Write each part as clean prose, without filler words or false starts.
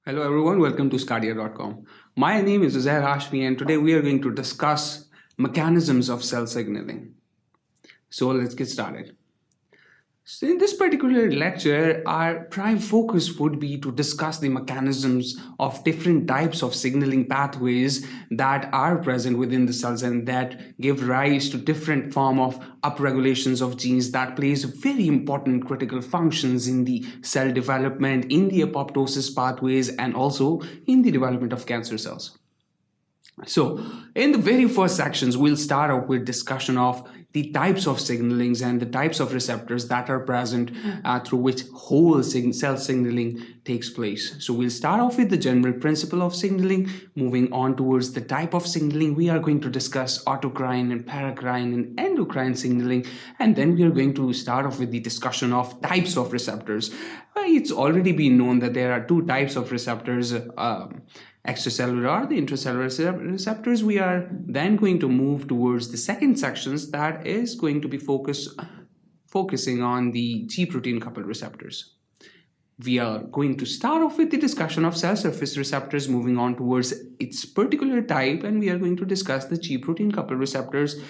Hello everyone, welcome to sqadia.com. My name is Uzair Hashmi and today we are going to discuss mechanisms of cell signaling. So let's get started. So in this particular lecture, our prime focus would be to discuss the mechanisms of different types of signaling pathways that are present within the cells and that give rise to different form of upregulations of genes that plays very important critical functions in the cell development, in the apoptosis pathways, and also in the development of cancer cells. So in the very first sections, we'll start off with discussion of the types of signalings and the types of receptors that are present through which whole cell signaling takes place. So we'll start off with the general principle of signaling. Moving on towards the type of signaling, we are going to discuss autocrine and paracrine and endocrine signaling. And then we are going to start off with the discussion of types of receptors. It's already been known that there are two types of receptors, extracellular, the intracellular receptors. We are then going to move towards the second sections that is going to be focusing on the G protein-coupled receptors. We are going to start off with the discussion of cell surface receptors, moving on towards its particular type, and we are going to discuss the G protein-coupled receptors.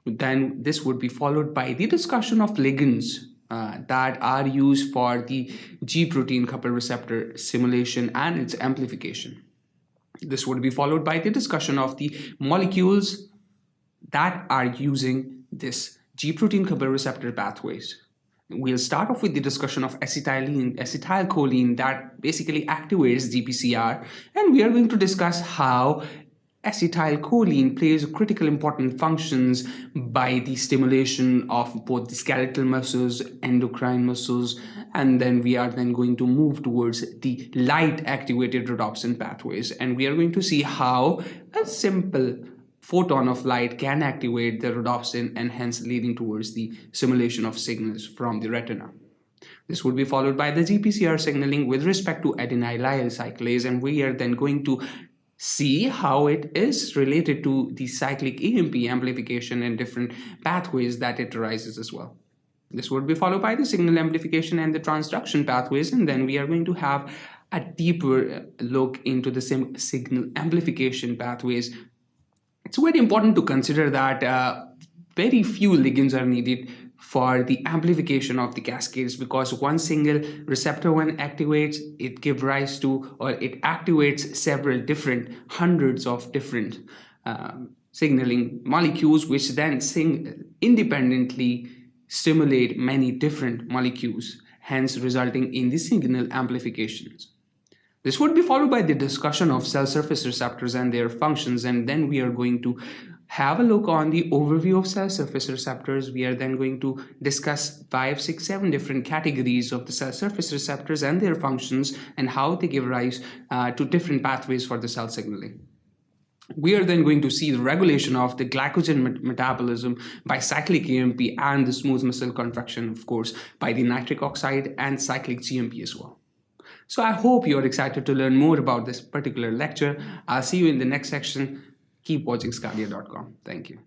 Then this would be followed by the discussion of ligands that are used for the G protein-coupled receptor simulation and its amplification. This would be followed by the discussion of the molecules that are using this G protein-coupled receptor pathways. We'll start off with the discussion of acetylcholine that basically activates GPCR, and we are going to discuss how acetylcholine plays critical important functions by the stimulation of both the skeletal muscles, endocrine muscles, and then we are then going to move towards the light activated rhodopsin pathways, and we are going to see how a simple photon of light can activate the rhodopsin and hence leading towards the simulation of signals from the retina. This would be followed by the GPCR signaling with respect to adenylyl cyclase, and we are then going to see how it is related to the cyclic AMP amplification and different pathways that it arises as well. This would be followed by the signal amplification and the transduction pathways, and then we are going to have a deeper look into the signal amplification pathways. It's very important to consider that very few ligands are needed for the amplification of the cascades, because one single receptor, when activates, it gives rise to, or it activates several different hundreds of different signaling molecules, which then independently stimulate many different molecules, hence resulting in the signal amplifications. This would be followed by the discussion of cell surface receptors and their functions, and then we are going to have a look on the overview of cell surface receptors. We are then going to discuss 5, 6, 7 different categories of the cell surface receptors and their functions and how they give rise to different pathways for the cell signaling. We are then going to see the regulation of the glycogen metabolism by cyclic AMP and the smooth muscle contraction, of course, by the nitric oxide and cyclic GMP as well. So I hope you're excited to learn more about this particular lecture. I'll see you in the next section. Keep watching sqadia.com. Thank you.